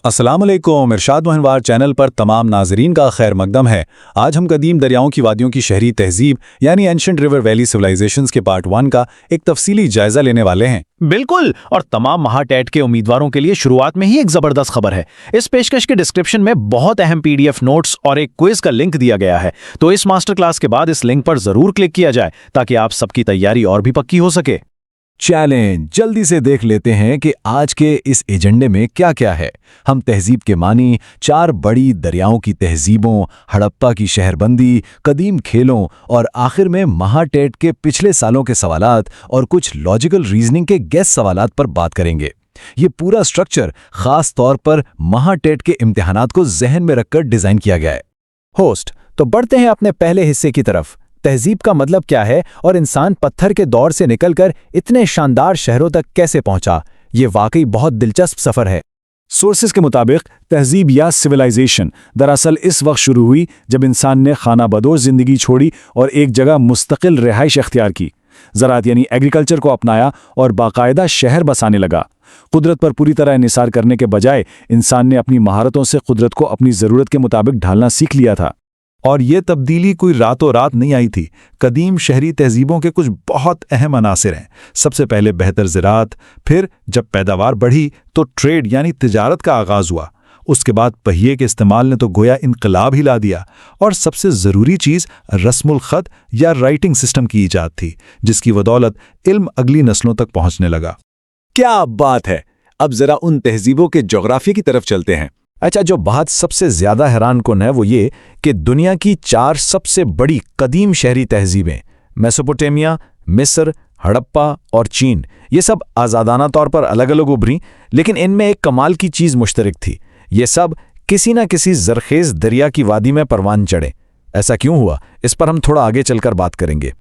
अस्सलाम वालेकुम। इरशाद मोहनवार चैनल पर तमाम नाजरीन का खैर मकदम है। आज हम कदीम दरियाओं की वादियों की शहरी तहजीब यानी एंशिएंट रिवर वैली सिविलाइजेशंस के पार्ट 1 का एक तफसीली जायजा लेने वाले हैं। बिल्कुल, और तमाम महाटेट के उम्मीदवारों के लिए शुरुआत में ही एक जबरदस्त खबर है। इस पेशकश के डिस्क्रिप्शन में बहुत अहम पीडीएफ नोट्स और एक क्विज का लिंक दिया गया है, तो इस मास्टर क्लास के बाद इस लिंक पर जरूर क्लिक किया जाए ताकि आप सबकी तैयारी और भी पक्की हो सके। चैलेंज जल्दी से देख लेते हैं कि आज के इस एजेंडे में क्या क्या है। हम तहजीब के मानी, 4 बड़ी दरियाओं की तहजीबों, हड़प्पा की शहरबंदी, कदीम खेलों और आखिर में महाटेट के पिछले सालों के सवालात और कुछ लॉजिकल रीजनिंग के गेस सवालात पर बात करेंगे। ये पूरा स्ट्रक्चर खास तौर पर महाटेट के इम्तिहानात को जहन में रखकर डिजाइन किया गया है। होस्ट, तो बढ़ते हैं अपने पहले हिस्से की तरफ। तहजीब का मतलब क्या है और इंसान पत्थर के दौर से निकलकर इतने शानदार शहरों तक कैसे पहुंचा? ये वाकई बहुत दिलचस्प सफर है। सोर्सेज के मुताबिक तहजीब या सिविलाइजेशन दरअसल इस वक्त शुरू हुई जब इंसान ने खाना बदोश जिंदगी छोड़ी और एक जगह मुस्तकिल रिहाइश अख्तियार की, ज़राअत यानी एग्रीकल्चर को अपनाया और बाकायदा शहर बसाने लगा। कुदरत पर पूरी तरह इन्हिसार करने के बजाय इंसान ने अपनी महारतों से कुदरत को अपनी ज़रूरत के मुताबिक ढालना सीख लिया था। और ये तब्दीली कोई रातों रात नहीं आई थी। कदीम शहरी तहजीबों के कुछ बहुत अहम अनासिर हैं। सबसे पहले बेहतर ज़राअत, फिर जब पैदावार बढ़ी तो ट्रेड यानी तिजारत का आगाज़ हुआ। उसके बाद पहिए के इस्तेमाल ने तो गोया इनकलाब ही ला दिया। और सबसे ज़रूरी चीज़ रस्मुल ख़त या राइटिंग सिस्टम की ईजाद थी, जिसकी बदौलत इल्म अगली नस्लों तक पहुँचने लगा। क्या बात है! अब जरा उन तहजीबों के जोग्राफिया की तरफ चलते हैं। अच्छा, जो बात सबसे ज्यादा हैरानकुन है वो ये कि दुनिया की 4 सबसे बड़ी कदीम शहरी तहजीबें मेसोपोटामिया, मिस्र, हड़प्पा और चीन, ये सब आज़ादाना तौर पर अलग अलग उभरी, लेकिन इनमें एक कमाल की चीज़ मुश्तरक थी। ये सब किसी न किसी ज़रखेज़ दरिया की वादी में परवान चढ़े। ऐसा क्यों हुआ, इस पर हम थोड़ा आगे चलकर बात करेंगे।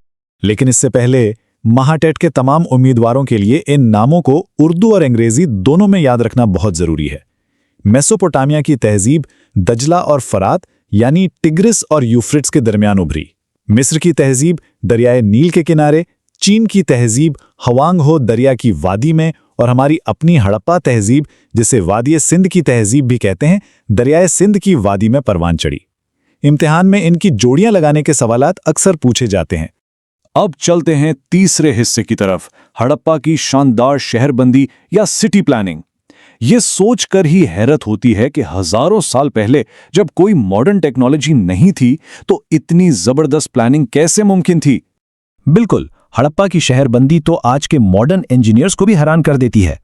लेकिन इससे पहले महाटेट के तमाम उम्मीदवारों के लिए इन नामों को उर्दू और अंग्रेजी दोनों में याद रखना बहुत ज़रूरी है। मेसोपोटामिया की तहजीब दजला और फरात यानी टिग्रिस और यूफ्रेट्स के दरमियान उभरी। मिस्र की तहजीब दरियाए नील के किनारे, चीन की तहजीब हवांग-हो दरिया की वादी में, और हमारी अपनी हड़प्पा तहजीब, जिसे वादी सिंध की तहजीब भी कहते हैं, दरियाए सिंध की वादी में परवान चढ़ी। इम्तिहान में इनकी जोड़ियां लगाने के सवालात अक्सर पूछे जाते हैं। अब चलते हैं तीसरे हिस्से की तरफ, हड़प्पा की शानदार शहरबंदी या सिटी प्लानिंग। ये सोचकर ही हैरत होती है कि हजारों साल पहले जब कोई मॉडर्न टेक्नोलॉजी नहीं थी तो इतनी जबरदस्त प्लानिंग कैसे मुमकिन थी। बिल्कुल, हड़प्पा की शहरबंदी तो आज के मॉडर्न इंजीनियर्स को भी हैरान कर देती है।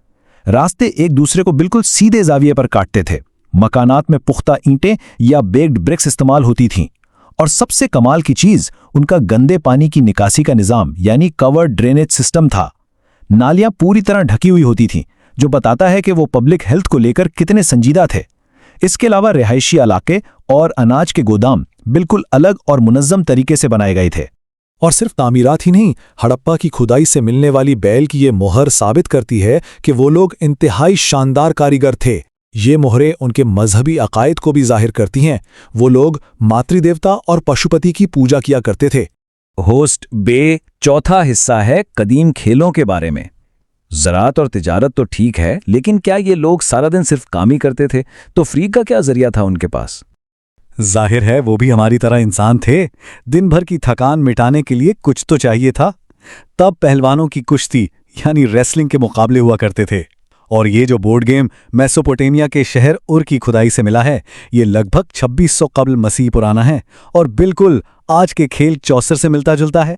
रास्ते एक दूसरे को बिल्कुल सीधे जाविये पर काटते थे। मकानात में पुख्ता ईंटें या बेक्ड ब्रिक्स इस्तेमाल होती थीं। और सबसे कमाल की चीज उनका गंदे पानी की निकासी का निजाम यानी कवर्ड ड्रेनेज सिस्टम था। नालियां पूरी तरह ढकी हुई होती थीं, जो बताता है कि वो पब्लिक हेल्थ को लेकर कितने संजीदा थे। इसके अलावा रिहायशी इलाके और अनाज के गोदाम बिल्कुल अलग और मुनज़्ज़म तरीके से बनाए गए थे। और सिर्फ तामीरात ही नहीं, हड़प्पा की खुदाई से मिलने वाली बैल की ये मोहर साबित करती है कि वो लोग इंतहाई शानदार कारीगर थे। ये मोहरें उनके मजहबी अकायद को भी जाहिर करती हैं। वो लोग मातृदेवता और पशुपति की पूजा किया करते थे। होस्ट बे चौथा हिस्सा है कदीम खेलों के बारे में। ज़राअत और तिजारत तो ठीक है, लेकिन क्या ये लोग सारा दिन सिर्फ काम ही करते थे? तो तफरीक का क्या जरिया था उनके पास? जाहिर है वो भी हमारी तरह इंसान थे। दिन भर की थकान मिटाने के लिए कुछ तो चाहिए था। तब पहलवानों की कुश्ती यानी रेसलिंग के मुकाबले हुआ करते थे। और ये जो बोर्ड गेम मेसोपोटामिया के शहर उर की खुदाई से मिला है, ये लगभग 2600 कब्ल मसीह पुराना है और बिल्कुल आज के खेल चौसर से मिलता जुलता है।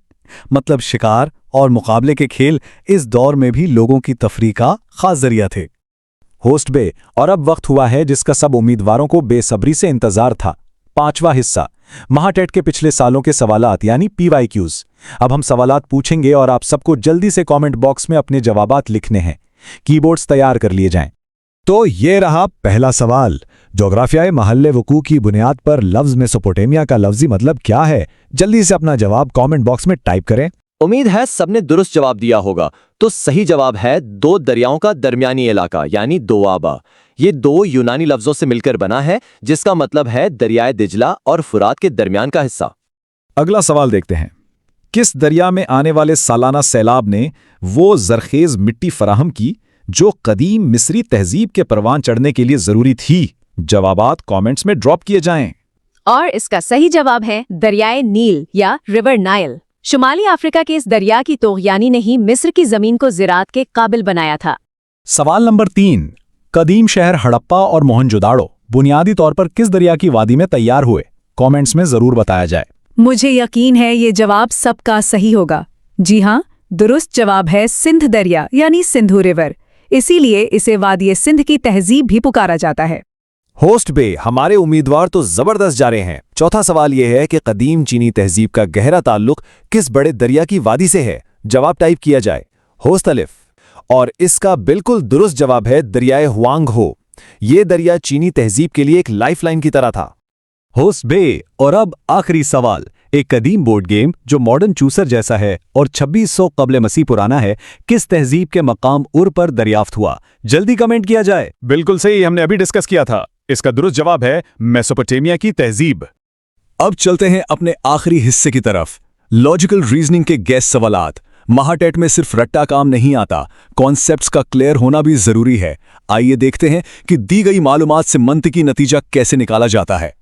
मतलब शिकार और मुकाबले के खेल इस दौर में भी लोगों की तफरीह का खास जरिया थे। होस्ट बे, और अब वक्त हुआ है जिसका सब उम्मीदवारों को बेसब्री से इंतजार था। 5वां हिस्सा, महाटेट के पिछले सालों के सवालात यानी PYQs। अब हम सवालात पूछेंगे और आप सबको जल्दी से कमेंट बॉक्स में अपने जवाबात लिखने हैं। कीबोर्ड्स तैयार कर लिए जाएं। तो ये रहा पहला सवाल। जोग्राफियाई महल्ले वकू की बुनियाद पर लफ्ज़ मेसोपोटामिया का लफ्ज़ी मतलब क्या है? जल्दी से अपना जवाब कमेंट बॉक्स में टाइप करें। उम्मीद है सबने दुरुस्त जवाब दिया होगा। तो सही जवाब है 2 दरियाओं का दरमियानी इलाका यानी दोआबा। ये 2 यूनानी लफ्जों से मिलकर बना है, जिसका मतलब है दरियाए दिजला और फुरात के दरमियान का हिस्सा। अगला सवाल देखते हैं। किस दरिया में आने वाले सालाना सैलाब ने वो जरखेज मिट्टी फराहम की जो कदीम मिस्री तहजीब के परवान चढ़ने के लिए जरूरी थी? जवाबात कमेंट्स में ड्रॉप किए जाएं। और इसका सही जवाब है दरियाए नील या रिवर नाइल। शुमाली अफ्रीका के इस दरिया की तोग़यानी ने ही मिस्र की जमीन को ज़राअत के काबिल बनाया था। सवाल नंबर 3, कदीम शहर हड़प्पा और मोहनजोदाड़ो बुनियादी तौर पर किस दरिया की वादी में तैयार हुए? कमेंट्स में जरूर बताया जाए। मुझे यकीन है ये जवाब सबका सही होगा। जी हाँ, दुरुस्त जवाब है सिंध दरिया यानी सिंधु रिवर। इसीलिए इसे वादी सिंध की तहजीब भी पुकारा जाता है। होस्ट बे, हमारे उम्मीदवार तो जबरदस्त जा रहे हैं। चौथा सवाल यह है कि कदीम चीनी तहजीब का गहरा ताल्लुक किस बड़े दरिया की वादी से है? जवाब टाइप किया जाए। होस्ट अलिफ, और इसका बिल्कुल दुरुस्त जवाब है दरियाए हुआंग हो। ये दरिया चीनी तहजीब के लिए एक लाइफलाइन की तरह था। होस्ट बे, और अब आखिरी सवाल, एक कदीम बोर्ड गेम जो मॉडर्न चूसर जैसा है और 2600 कब्ल मसीह पुराना है, किस तहजीब के मकाम उर पर दरियाफ्त हुआ? जल्दी कमेंट किया जाए। बिल्कुल सही, हमने अभी डिस्कस किया था। इसका दुरुस्त जवाब है मेसोपोटामिया की तहजीब। अब चलते हैं अपने आखिरी हिस्से की तरफ, लॉजिकल रीजनिंग के गैस सवालात। महाटेट में सिर्फ रट्टा काम नहीं आता, कॉन्सेप्ट्स का क्लियर होना भी जरूरी है। आइए देखते हैं कि दी गई मालूमात से मंतिकी नतीजा कैसे निकाला जाता है।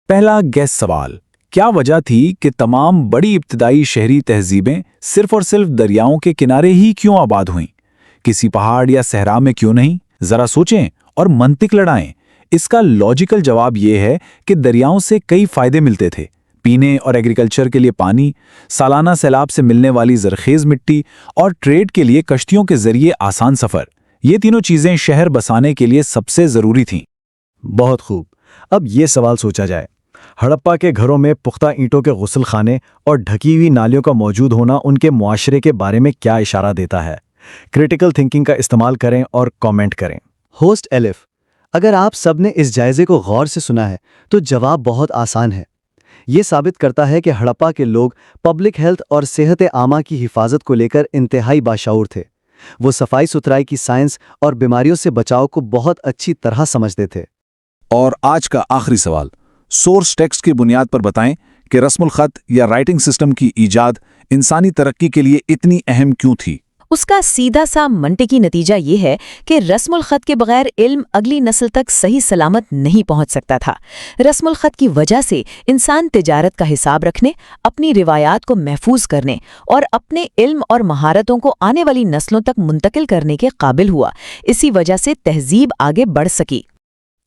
पहला गैस सवाल, क्या वजह थी कि तमाम बड़ी इब्तदाई शहरी तहजीबें सिर्फ और सिर्फ दरियाओं के किनारे ही क्यों आबाद हुईं? किसी पहाड़ या सहरा में क्यों नहीं? जरा सोचें और मंतिक लड़ाएं। इसका लॉजिकल जवाब यह है कि दरियाओं से कई फायदे मिलते थे। पीने और एग्रीकल्चर के लिए पानी, सालाना सैलाब से मिलने वाली जरखेज मिट्टी और ट्रेड के लिए कश्तियों के जरिए आसान सफ़र। ये तीनों चीज़ें शहर बसाने के लिए सबसे ज़रूरी थीं। बहुत खूब। अब ये सवाल सोचा जाए, हड़प्पा के घरों में पुख्ता ईंटों के गुस्ल खाने और ढकी हुई नालियों का मौजूद होना उनके मुआशरे के बारे में क्या इशारा देता है? क्रिटिकल थिंकिंग का इस्तेमाल करें और कमेंट करें। होस्ट एलिफ, अगर आप सब ने इस जायजे को गौर से सुना है तो जवाब बहुत आसान है। ये साबित करता है कि हड़प्पा के लोग पब्लिक हेल्थ और सेहत आमा की हिफाजत को लेकर इंतहाई बाशऊर थे। वो सफाई सुथराई की साइंस और बीमारियों से बचाव को बहुत अच्छी तरह समझते थे। और आज का आखिरी सवाल, सोर्स टेक्स्ट की बुनियाद पर बताएं कि रस्मुल खत या राइटिंग सिस्टम की ईजाद इंसानी तरक्की के लिए इतनी अहम क्यों थी? उसका सीधा सा मंतिकी नतीजा ये है कि रस्मुल खत के बगैर इल्म अगली नस्ल तक सही सलामत नहीं पहुंच सकता था। रस्मुल खत की वजह से इंसान तिजारत का हिसाब रखने, अपनी रिवायात को महफूज करने और अपने इल्म और महारतों को आने वाली नस्लों तक मुंतकिल करने के काबिल हुआ। इसी वजह से तहजीब आगे बढ़ सकी।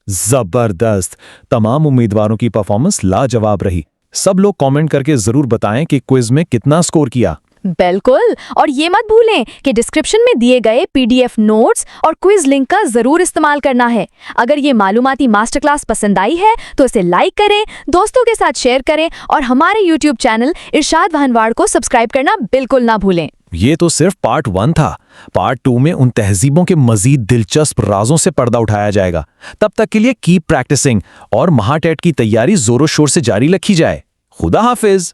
जबरदस्त। तमाम उम्मीदवारों की परफॉर्मेंस लाजवाब रही। सब लोग कमेंट करके जरूर बताएं कि क्विज में कितना स्कोर किया। बिल्कुल, और ये मत भूलें कि डिस्क्रिप्शन में दिए गए PDF नोट्स और क्विज लिंक का जरूर इस्तेमाल करना है। अगर ये मालूमाती मास्टर क्लास पसंद आई है तो इसे लाइक करें, दोस्तों के साथ शेयर करें और हमारे YouTube चैनल इरशाद वहनवाड़ को सब्सक्राइब करना बिल्कुल ना भूलें। ये तो सिर्फ पार्ट 1 था। पार्ट 2 में उन तहजीबों के मजीद दिलचस्प राजों से पर्दा उठाया जाएगा। तब तक के लिए कीप प्रैक्टिसिंग और महाटेट की तैयारी जोरों शोर से जारी रखी जाए। खुदा हाफिज।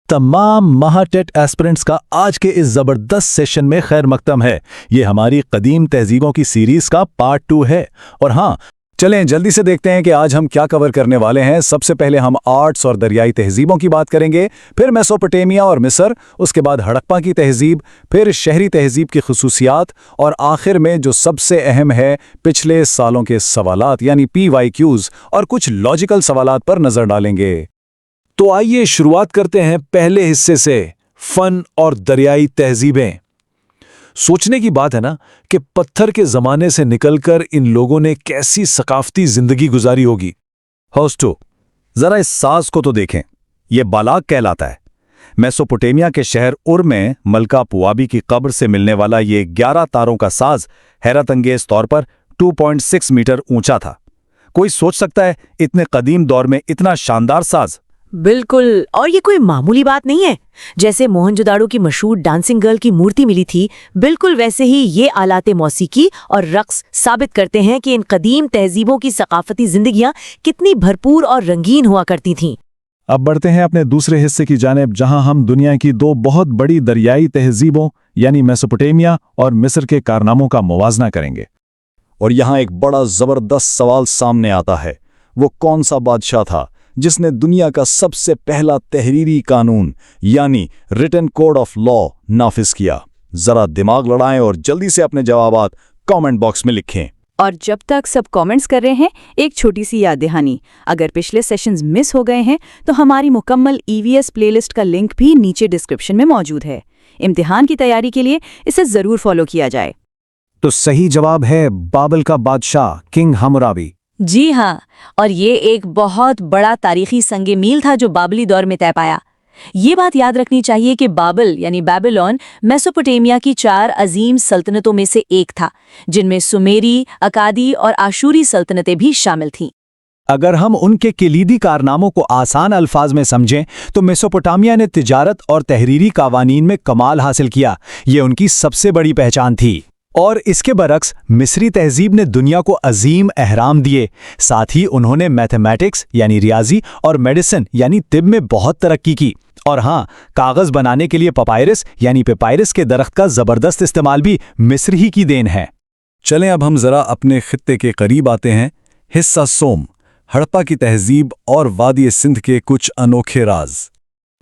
तमाम महाटेट एस्पिरेंट्स का आज के इस जबरदस्त सेशन में खैर मकदम है। ये हमारी कदीम तहजीबों की सीरीज का पार्ट 2 है। और हाँ, चलें जल्दी से देखते हैं कि आज हम क्या कवर करने वाले हैं। सबसे पहले हम आर्ट्स और दरियाई तहजीबों की बात करेंगे, फिर मेसोपोटामिया और मिस्र, उसके बाद हड़प्पा की तहजीब, फिर शहरी तहजीब की खुसूसियात और आखिर में जो सबसे अहम है, पिछले सालों के सवालात यानी PYQs और कुछ लॉजिकल सवालात पर नजर डालेंगे। तो आइए शुरुआत करते हैं पहले हिस्से से, फन और दरियाई तहजीबें। सोचने की बात है ना कि पत्थर के जमाने से निकलकर इन लोगों ने कैसी सकाफती जिंदगी गुजारी होगी। होस्टो, जरा इस साज को तो देखें, यह बालाक कहलाता है। मेसोपोटामिया के शहर उर में मलका पुआबी की कब्र से मिलने वाला ये 11 तारों का साज हैरत अंगेज तौर पर 2.6 मीटर ऊंचा था। कोई सोच सकता है इतने कदीम दौर में इतना शानदार साज? बिल्कुल, और ये कोई मामूली बात नहीं है। जैसे मोहनजोदाड़ो की मशहूर डांसिंग गर्ल की मूर्ति मिली थी, बिल्कुल वैसे ही ये आलाते मौसीकी और रक्स साबित करते हैं कि इन कदीम तहजीबों की सकाफती जिंदगियां कितनी भरपूर और रंगीन हुआ करती थीं। अब बढ़ते हैं अपने दूसरे हिस्से की जानिब, जहां हम दुनिया की 2 बहुत बड़ी दरियाई तहजीबों यानी मेसोपोटामिया और मिस्र के कारनामों का मुवाजना करेंगे। और यहाँ एक बड़ा जबरदस्त सवाल सामने आता है, वो कौन सा बादशाह था जिसने दुनिया का सबसे पहला तहरीरी कानून यानी रिटन कोड ऑफ लॉ नाफिज किया? जरा दिमाग लड़ाएं और जल्दी से अपने जवाबात कमेंट बॉक्स में लिखें। और जब तक सब कमेंट्स कर रहे हैं, एक छोटी सी याद दहानी, अगर पिछले सेशंस मिस हो गए हैं तो हमारी मुकम्मल EVS प्लेलिस्ट का लिंक भी नीचे डिस्क्रिप्शन में मौजूद है। इम्तिहान की तैयारी के लिए इसे जरूर फॉलो किया जाए। तो सही जवाब है बाबल का बादशाह किंग हम्मुराबी। जी हाँ, और ये एक बहुत बड़ा तारीखी संग मील था जो बाबली दौर में तय पाया। ये बात याद रखनी चाहिए कि बाबल यानी बेबीलोन मेसोपोटामिया की 4 अजीम सल्तनतों में से एक था, जिनमें सुमेरी, अकादी और आशूरी सल्तनतें भी शामिल थीं। अगर हम उनके कलीदी कारनामों को आसान अल्फाज में समझें तो मेसोपोटामिया ने तिजारत और तहरीरी कवानीन में कमाल हासिल किया। ये उनकी सबसे बड़ी पहचान थी। और इसके बरक्स मिस्री तहजीब ने दुनिया को अजीम अहराम दिए। साथ ही उन्होंने मैथमेटिक्स यानी रियाजी और मेडिसिन यानी तिब में बहुत तरक्की की। और हाँ, कागज बनाने के लिए पपायरस यानी पेपायरस के दरख्त का जबरदस्त इस्तेमाल भी मिस्र ही की देन है। चलें अब हम जरा अपने खित्ते के करीब आते हैं। हिस्सा सोम, हड़प्पा की तहजीब और वादी सिंध के कुछ अनोखे राज।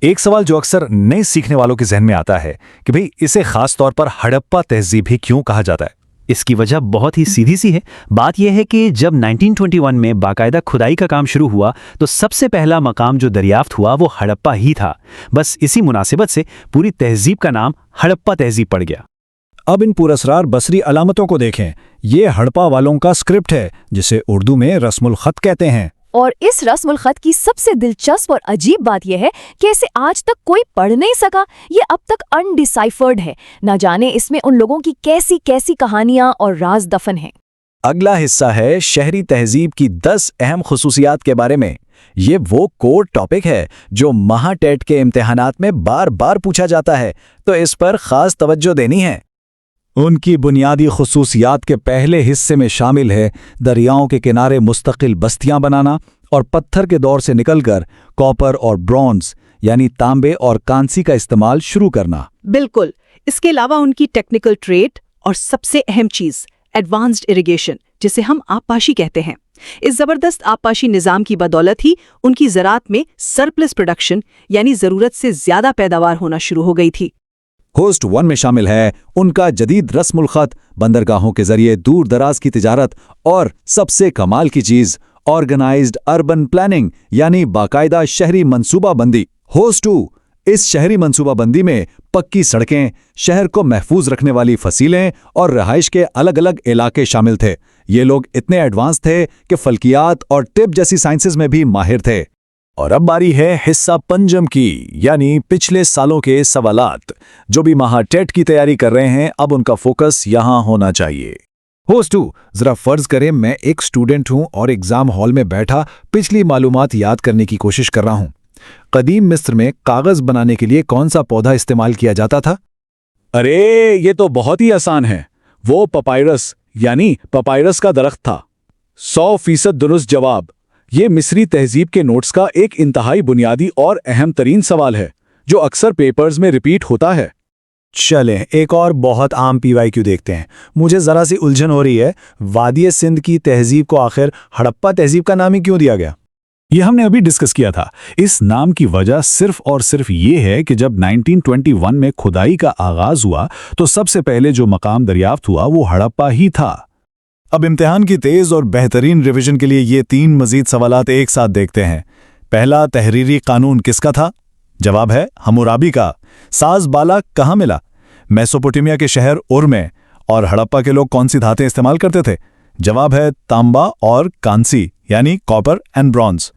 एक सवाल जो अक्सर नए सीखने वालों के जहन में आता है कि भाई इसे खास तौर पर हड़प्पा तहजीब ही क्यों कहा जाता है। इसकी वजह बहुत ही सीधी सी है। बात यह है कि जब 1921 में बाकायदा खुदाई का काम शुरू हुआ तो सबसे पहला मकाम जो दरियाफ्त हुआ वो हड़प्पा ही था। बस इसी मुनासिबत से पूरी तहजीब का नाम हड़प्पा तहजीब पड़ गया। अब इन पुरस्रार बसरी अलामतों को देखें। ये हड़प्पा वालों का स्क्रिप्ट है, जिसे उर्दू में रस्मुल खत कहते हैं। और इस रस्मुल खत की सबसे दिलचस्प और अजीब बात यह है कि इसे आज तक कोई पढ़ नहीं सका। ये अब तक अनडिसाइफर्ड है। न जाने इसमें उन लोगों की कैसी कैसी कहानियां और राज दफन हैं। अगला हिस्सा है शहरी तहजीब की 10 अहम खुसूसियात के बारे में। ये वो कोर टॉपिक है जो महाटेट के इम्तिहानात में बार बार पूछा जाता है, तो इस पर खास तवज्जो देनी है। उनकी बुनियादी खुसूसियात के पहले हिस्से में शामिल है दरियाओं के किनारे मुस्तकिल बस्तियां बनाना और पत्थर के दौर से निकलकर कॉपर और ब्रॉन्ज यानी तांबे और कांसी का इस्तेमाल शुरू करना। बिल्कुल। इसके अलावा उनकी टेक्निकल ट्रेड और सबसे अहम चीज एडवांस्ड इरिगेशन, जिसे हम आबपाशी कहते हैं। इस जबरदस्त आबपाशी निजाम की बदौलत ही उनकी ज़राअत में सरप्लस प्रोडक्शन यानी जरूरत से ज्यादा पैदावार होना शुरू हो गई थी। होस्ट 1 में शामिल है उनका जदीद रस्मुल खत, बंदरगाहों के जरिए दूर दराज की तिजारत और सबसे कमाल की चीज ऑर्गेनाइज्ड अर्बन प्लानिंग यानी बाकायदा शहरी मंसूबाबंदी। होस्ट 2, इस शहरी मंसूबाबंदी में पक्की सड़कें, शहर को महफूज रखने वाली फसीलें और रहाइश के अलग अलग इलाके शामिल थे। ये लोग इतने एडवांस थे कि फल्कियात और टिब जैसी साइंसेज में भी माहिर थे। और अब बारी है हिस्सा पंजम की, यानी पिछले सालों के सवालात। जो भी महाटेट की तैयारी कर रहे हैं, अब उनका फोकस यहां होना चाहिए। होस्ट 2, जरा फर्ज करें मैं एक स्टूडेंट हूं और एग्जाम हॉल में बैठा पिछली मालूमात याद करने की कोशिश कर रहा हूं। कदीम मिस्र में कागज बनाने के लिए कौन सा पौधा इस्तेमाल किया जाता था? अरे ये तो बहुत ही आसान है। वो पपायरस यानी पपायरस का दरख्त था। 100% दुरुस्त जवाब। ये मिस्री तहजीब के नोट्स का एक इंतहाई बुनियादी और अहम तरीन सवाल है जो अक्सर पेपर्स में रिपीट होता है। चलें एक और बहुत आम PYQ देखते हैं। मुझे जरा सी उलझन हो रही है, वादी सिंध की तहजीब को आखिर हड़प्पा तहजीब का नाम ही क्यों दिया गया? ये हमने अभी डिस्कस किया था। इस नाम की वजह सिर्फ और सिर्फ ये है कि जब 1921 में खुदाई का आगाज हुआ तो सबसे पहले जो मकाम दरियाफ्त हुआ वो हड़प्पा ही था। अब इम्तिहान की तेज और बेहतरीन रिवीजन के लिए ये 3 मजीद सवालात एक साथ देखते हैं। पहला, तहरीरी कानून किसका था? जवाब है हम्मुराबी का। साज बाला कहाँ मिला? मेसोपोटामिया के शहर उर में। और हड़प्पा के लोग कौन सी धातें इस्तेमाल करते थे? जवाब है तांबा और कांसी यानी कॉपर एंड ब्रॉन्ज।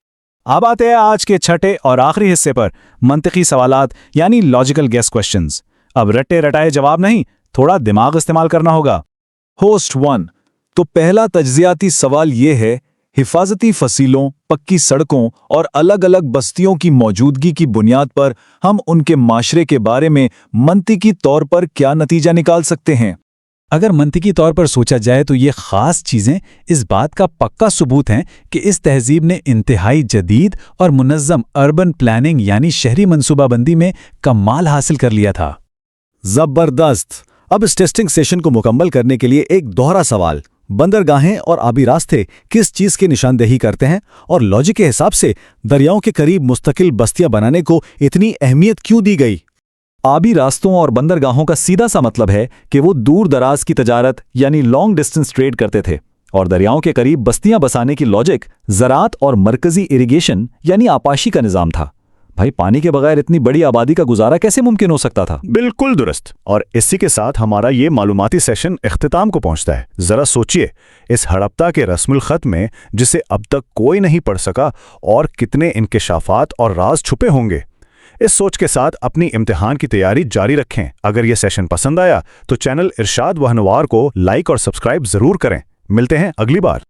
अब आते हैं आज के छठे और आखिरी हिस्से पर, मंतिकी सवालात यानी लॉजिकल गेस क्वेश्चंस। अब रटे रटाए जवाब नहीं, थोड़ा दिमाग इस्तेमाल करना होगा। होस्ट 1, तो पहला तज्जियाती सवाल ये है, हिफाजती फसीलों, पक्की सड़कों और अलग अलग बस्तियों की मौजूदगी की बुनियाद पर हम उनके माशरे के बारे में मंतिकी तौर पर क्या नतीजा निकाल सकते हैं? अगर मंतिकी तौर पर सोचा जाए तो ये खास चीज़ें इस बात का पक्का सबूत हैं कि इस तहजीब ने इंतहाई जदीद और मुनज़्ज़म अर्बन प्लानिंग यानी शहरी मंसूबाबंदी में कमाल हासिल कर लिया था। जबरदस्त। अब इस टेस्टिंग सेशन को मुकम्मल करने के लिए एक दोहरा सवाल, बंदरगाहें और आबी रास्ते किस चीज़ की निशानदेही करते हैं और लॉजिक के हिसाब से दरियाओं के करीब मुस्तकिल बस्तियां बनाने को इतनी अहमियत क्यों दी गई? आबी रास्तों और बंदरगाहों का सीधा सा मतलब है कि वो दूर दराज की तजारत यानी लॉन्ग डिस्टेंस ट्रेड करते थे, और दरियाओं के करीब बस्तियां बसाने की लॉजिक ज़राअत और मरकजी इरिगेशन यानी आपाशी का निज़ाम था। भाई, पानी के बगैर इतनी बड़ी आबादी का गुजारा कैसे मुमकिन हो सकता था? बिल्कुल दुरुस्त। और इसी के साथ हमारा ये मालूमाती सेशन इख्तिताम को पहुंचता है। जरा सोचिए, इस हड़प्पा के रस्मुल खत में, जिसे अब तक कोई नहीं पढ़ सका, और कितने इंकिशाफात और राज छुपे होंगे। इस सोच के साथ अपनी इम्तिहान की तैयारी जारी रखें। अगर यह सेशन पसंद आया तो चैनल इरशाद व अनवार को लाइक और सब्सक्राइब जरूर करें। मिलते हैं अगली बार।